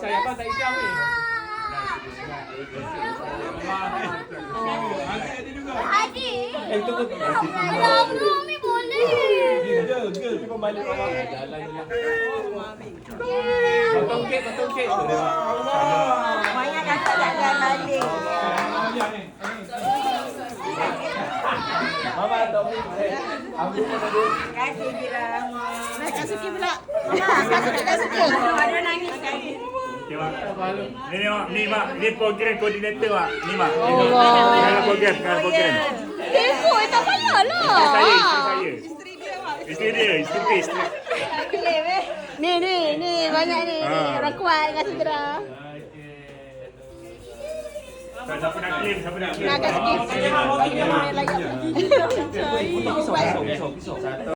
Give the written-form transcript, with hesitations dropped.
Saya apa tak hijau ni? Adi. Tunggu. Kalau Umi boleh. Kita balik bawah. Jalan je lah. Potong kek. Banyak kata jalan balik. Mama tak boleh. Ambil dulu. Kasih Bira. Nak kasih pula. Kasih. Ada nangis sekali. Ni mak, ni program koordinator mak. Ni mak. Kalau program. Tempoh tak payahlah. Isteri dia. Ni banyak ni. Orang kuat kasih Bira. Siapa nak claim? Nak kasih gift. Bagi dia layak. Pisau.